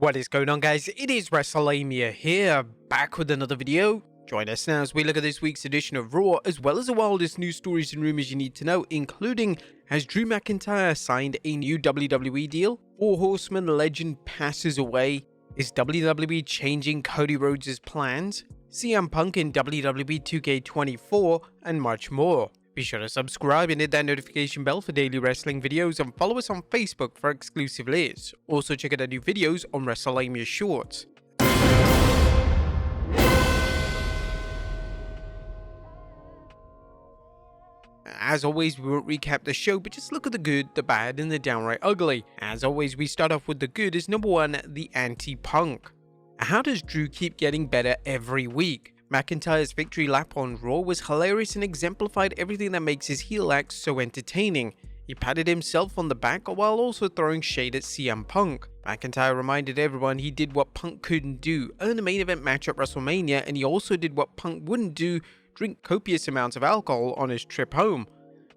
What is going on, guys? It is Wrestlelamia here, back with another video. Join us now as we look at this week's edition of Raw, as well as the wildest news stories and rumors you need to know, including: has Drew McIntyre signed a new WWE deal? Horseman legend passes away. Is WWE changing Cody Rhodes' plans? CM Punk in WWE 2K24, and much more. Be sure to subscribe and hit that notification bell for daily wrestling videos, and follow us on Facebook for exclusive lists. Also check out our new videos on Wrestlelamia Shorts. As always, we won't recap the show, but just look at the good, the bad, and the downright ugly. As always, we start off with the good as number one, the anti-Punk. How does Drew keep getting better every week? McIntyre's victory lap on Raw was hilarious and exemplified everything that makes his heel act so entertaining. He patted himself on the back while also throwing shade at CM Punk. McIntyre reminded everyone he did what Punk couldn't do, earn a main event match at WrestleMania, and he also did what Punk wouldn't do, drink copious amounts of alcohol on his trip home.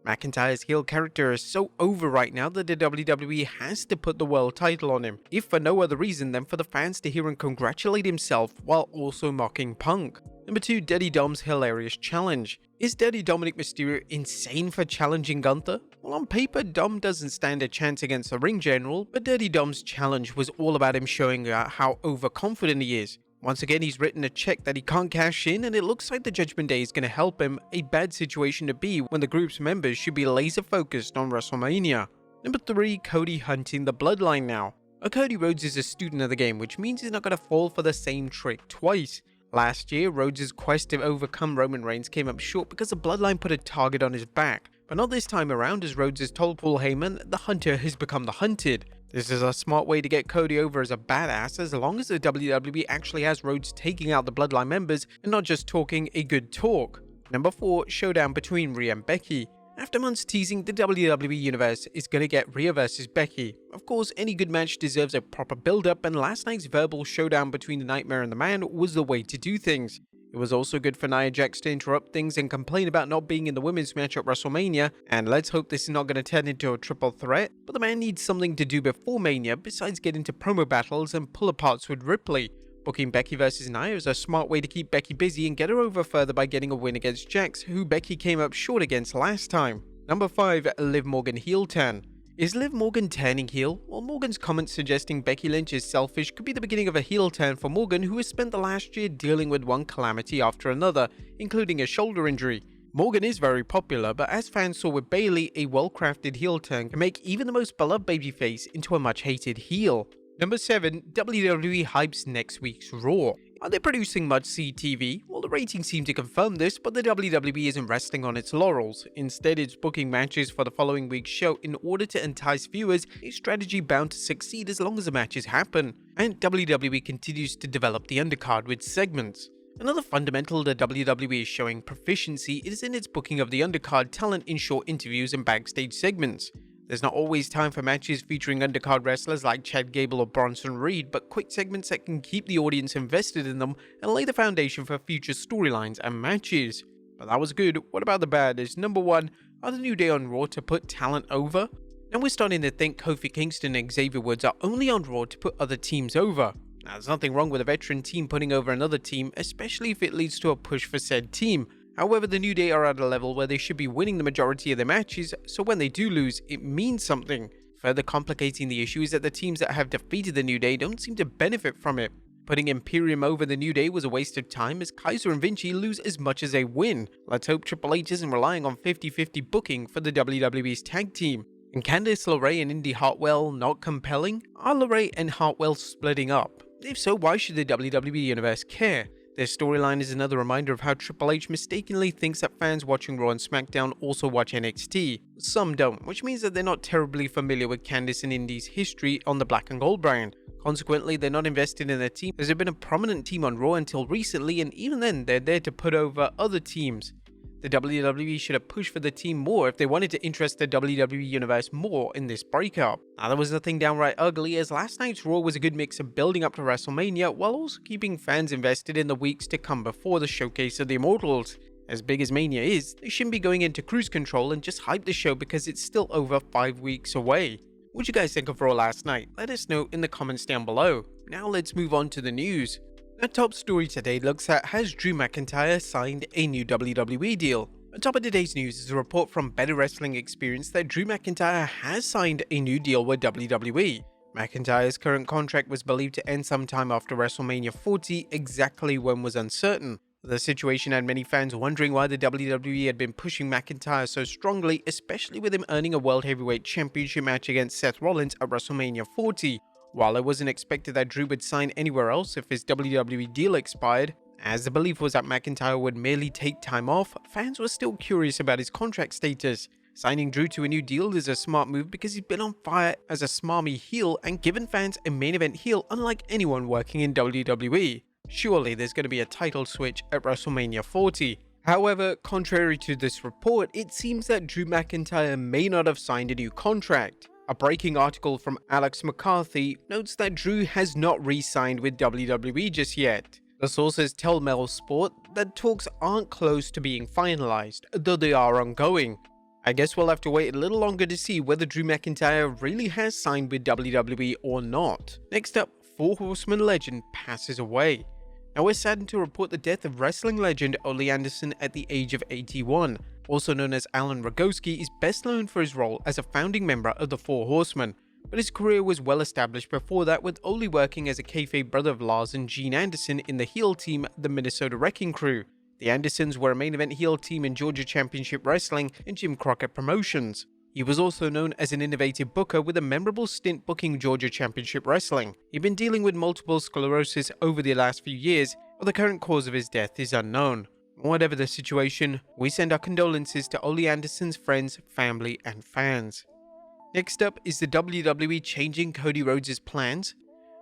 McIntyre's heel character is so over right now that the WWE has to put the world title on him, if for no other reason than for the fans to hear him congratulate himself while also mocking Punk. Number 2, Dirty Dom's hilarious challenge. Is Dirty Dominic Mysterio insane for challenging Gunther? Well, on paper, Dom doesn't stand a chance against the ring general, but Dirty Dom's challenge was all about him showing how overconfident he is. Once again, he's written a check that he can't cash in, and it looks like the Judgment Day is going to help him, a bad situation to be when the group's members should be laser focused on WrestleMania. Number 3, Cody hunting the bloodline now. Cody Rhodes is a student of the game, which means he's not going to fall for the same trick twice. Last year, Rhodes' quest to overcome Roman Reigns came up short because the bloodline put a target on his back. But not this time around, as Rhodes has told Paul Heyman, the hunter has become the hunted. This is a smart way to get Cody over as a badass, as long as the WWE actually has Rhodes taking out the bloodline members and not just talking a good talk. Number 4, showdown between Rhea and Becky. After months teasing, the WWE Universe is going to get Rhea vs Becky. Of course, any good match deserves a proper build-up, and last night's verbal showdown between the Nightmare and the Man was the way to do things. It was also good for Nia Jax to interrupt things and complain about not being in the women's match at WrestleMania, and let's hope this is not going to turn into a triple threat, but the Man needs something to do before Mania besides get into promo battles and pull-aparts with Ripley. Booking Becky vs Nia is a smart way to keep Becky busy and get her over further by getting a win against Jax, who Becky came up short against last time. Number 5, Liv Morgan heel turn. Is Liv Morgan turning heel? Well, Morgan's comments suggesting Becky Lynch is selfish could be the beginning of a heel turn for Morgan, who has spent the last year dealing with one calamity after another, including a shoulder injury. Morgan is very popular, but as fans saw with Bayley, a well-crafted heel turn can make even the most beloved babyface into a much-hated heel. Number 7, WWE hypes next week's Raw. Are they producing much CTV? Well, the ratings seem to confirm this, but the WWE isn't resting on its laurels. Instead, it's booking matches for the following week's show in order to entice viewers, a strategy bound to succeed as long as the matches happen. And WWE continues to develop the undercard with segments. Another fundamental that WWE is showing proficiency is in its booking of the undercard talent in short interviews and backstage segments. There's not always time for matches featuring undercard wrestlers like Chad Gable or Bronson Reed, but quick segments that can keep the audience invested in them and lay the foundation for future storylines and matches. But that was good. What about the bad? Is number 1, are the New Day on Raw to put talent over? Now we're starting to think Kofi Kingston and Xavier Woods are only on Raw to put other teams over. Now there's nothing wrong with a veteran team putting over another team, especially if it leads to a push for said team. However, the New Day are at a level where they should be winning the majority of their matches, so when they do lose, it means something. Further complicating the issue is that the teams that have defeated the New Day don't seem to benefit from it. Putting Imperium over the New Day was a waste of time, as Kaiser and Vinci lose as much as they win. Let's hope Triple H isn't relying on 50-50 booking for the WWE's tag team. And Candice LeRae and Indy Hartwell not compelling? Are LeRae and Hartwell splitting up? If so, why should the WWE Universe care? Their storyline is another reminder of how Triple H mistakenly thinks that fans watching Raw and SmackDown also watch NXT. Some don't, which means that they're not terribly familiar with Candice and Indy's history on the Black and Gold brand. Consequently, they're not invested in their team, as they've been a prominent team on Raw until recently, and even then, they're there to put over other teams. The WWE should have pushed for the team more if they wanted to interest the WWE Universe more in this breakup. Now, there was nothing downright ugly, as last night's Raw was a good mix of building up to WrestleMania while also keeping fans invested in the weeks to come before the showcase of the Immortals. As big as Mania is, they shouldn't be going into cruise control and just hype the show because it's still over 5 weeks away. What do you guys think of Raw last night? Let us know in the comments down below. Now let's move on to the news. The top story today looks at, has Drew McIntyre signed a new WWE deal? On top of today's news is a report from Better Wrestling Experience that Drew McIntyre has signed a new deal with WWE. McIntyre's current contract was believed to end sometime after WrestleMania 40, exactly when was uncertain. The situation had many fans wondering why the WWE had been pushing McIntyre so strongly, especially with him earning a World Heavyweight Championship match against Seth Rollins at WrestleMania 40. While it wasn't expected that Drew would sign anywhere else if his WWE deal expired, as the belief was that McIntyre would merely take time off, fans were still curious about his contract status. Signing Drew to a new deal is a smart move because he's been on fire as a smarmy heel and given fans a main event heel unlike anyone working in WWE. Surely there's going to be a title switch at WrestleMania 40. However, contrary to this report, it seems that Drew McIntyre may not have signed a new contract. A breaking article from Alex McCarthy notes that Drew has not re-signed with WWE just yet. The sources tell Mel Sport that talks aren't close to being finalized, though they are ongoing. I guess we'll have to wait a little longer to see whether Drew McIntyre really has signed with WWE or not. Next up, Horseman legend passes away. Now we're saddened to report the death of wrestling legend Ole Anderson at the age of 81. Also known as Alan Rogowski, is best known for his role as a founding member of the Four Horsemen, but his career was well established before that, with Ole working as a kayfabe brother of Lars and Gene Anderson in the heel team, the Minnesota Wrecking Crew. The Andersons were a main event heel team in Georgia Championship Wrestling and Jim Crockett Promotions. He was also known as an innovative booker with a memorable stint booking Georgia Championship Wrestling. He'd been dealing with multiple sclerosis over the last few years, but the current cause of his death is unknown. Whatever the situation, we send our condolences to Ole Anderson's friends, family, and fans. Next up is the WWE changing Cody Rhodes' plans.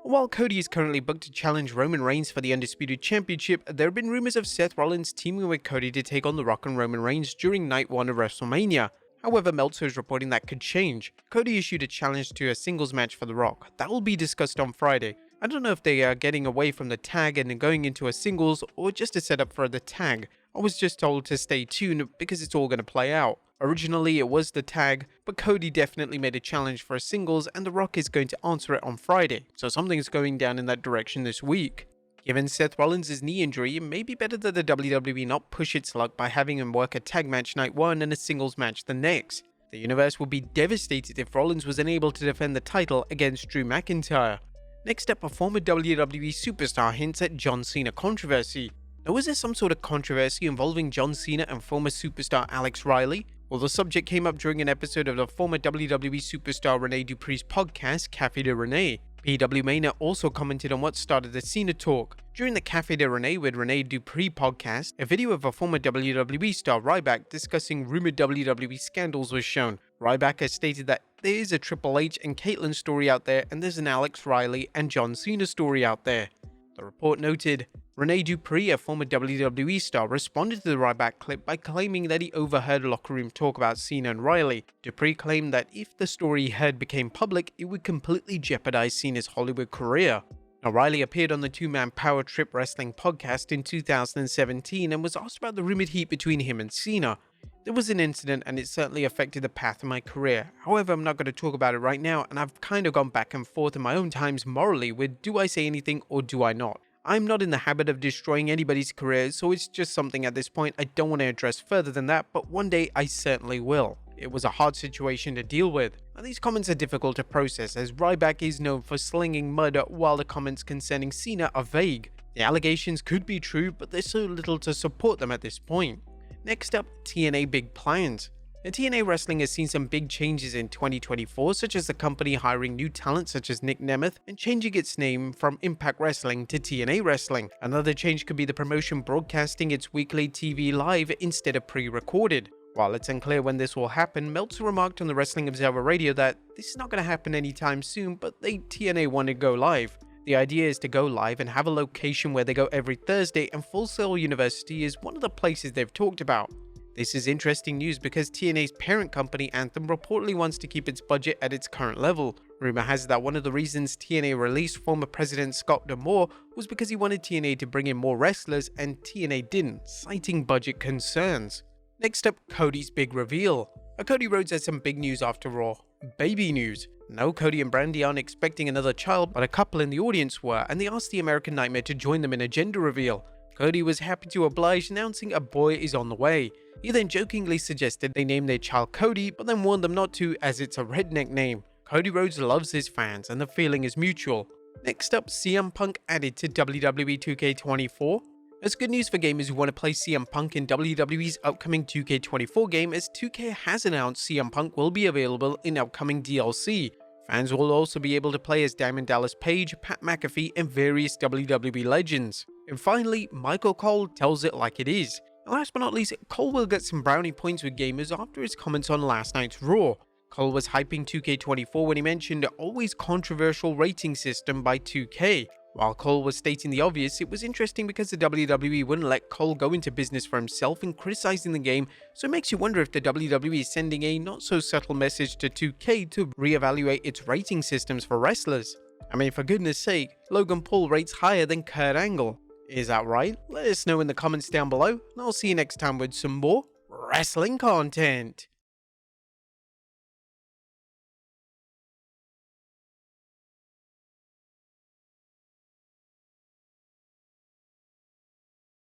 While Cody is currently booked to challenge Roman Reigns for the Undisputed Championship, there have been rumors of Seth Rollins teaming with Cody to take on The Rock and Roman Reigns during Night 1 of WrestleMania. However, Meltzer is reporting that could change. Cody issued a challenge to a singles match for The Rock. That will be discussed on Friday. I don't know if they are getting away from the tag and going into a singles or just a setup for the tag. I was just told to stay tuned because it's all going to play out. Originally it was the tag, but Cody definitely made a challenge for a singles and The Rock is going to answer it on Friday, so something's going down in that direction this week. Given Seth Rollins' knee injury, it may be better that the WWE not push its luck by having him work a tag match night 1 and a singles match the next. The universe would be devastated if Rollins was unable to defend the title against Drew McIntyre. Next up, a former WWE superstar hints at John Cena controversy. Now, was there some sort of controversy involving John Cena and former superstar Alex Riley? Well, the subject came up during an episode of the former WWE superstar Rene Dupree's podcast, Cafe de Rene. PW Mania also commented on what started the Cena talk. During the Cafe de Rene with Rene Dupree podcast, a video of a former WWE star Ryback discussing rumored WWE scandals was shown. Ryback has stated that there is a Triple H and Caitlyn story out there, and there's an Alex Riley and John Cena story out there. The report noted, Rene Dupree, a former WWE star, responded to the Ryback clip by claiming that he overheard locker room talk about Cena and Riley. Dupree claimed that if the story he heard became public, it would completely jeopardize Cena's Hollywood career. Now, Riley appeared on the two-man Power Trip Wrestling podcast in 2017 and was asked about the rumored heat between him and Cena. There was an incident and it certainly affected the path of my career. However, I'm not going to talk about it right now, and I've kind of gone back and forth in my own times morally with do I say anything or do I not. I'm not in the habit of destroying anybody's career, so it's just something at this point I don't want to address further than that, but one day I certainly will. It was a hard situation to deal with. Now, these comments are difficult to process as Ryback is known for slinging mud while the comments concerning Cena are vague. The allegations could be true, but there's so little to support them at this point. Next up, TNA Big Plans. Now, TNA Wrestling has seen some big changes in 2024, such as the company hiring new talent such as Nick Nemeth and changing its name from Impact Wrestling to TNA Wrestling. Another change could be the promotion broadcasting its weekly TV live instead of pre-recorded. While it's unclear when this will happen, Meltzer remarked on the Wrestling Observer Radio that this is not going to happen anytime soon, but TNA want to go live. The idea is to go live and have a location where they go every Thursday, and Full Sail University is one of the places they've talked about. This is interesting news because TNA's parent company Anthem reportedly wants to keep its budget at its current level. Rumor has it that one of the reasons TNA released former president Scott D'Amore was because he wanted TNA to bring in more wrestlers and TNA didn't, citing budget concerns. Next up, Cody's big reveal. Cody Rhodes has some big news after Raw. Baby news. No, Cody and Brandy aren't expecting another child, but a couple in the audience were, and they asked the American Nightmare to join them in a gender reveal. Cody was happy to oblige, announcing a boy is on the way. He then jokingly suggested they name their child Cody, but then warned them not to as it's a redneck name. Cody Rhodes loves his fans and the feeling is mutual. Next up, CM Punk added to WWE 2K24. There's good news for gamers who want to play CM Punk in WWE's upcoming 2K24 game, as 2K has announced CM Punk will be available in upcoming DLC. Fans will also be able to play as Diamond Dallas Page, Pat McAfee, and various WWE legends. And finally, Michael Cole tells it like it is. And last but not least, Cole will get some brownie points with gamers after his comments on last night's Raw. Cole was hyping 2K24 when he mentioned always controversial rating system by 2K. While Cole was stating the obvious, it was interesting because the WWE wouldn't let Cole go into business for himself in criticizing the game, so it makes you wonder if the WWE is sending a not so subtle message to 2K to reevaluate its rating systems for wrestlers. I mean, for goodness sake, Logan Paul rates higher than Kurt Angle. Is that right? Let us know in the comments down below, and I'll see you next time with some more wrestling content.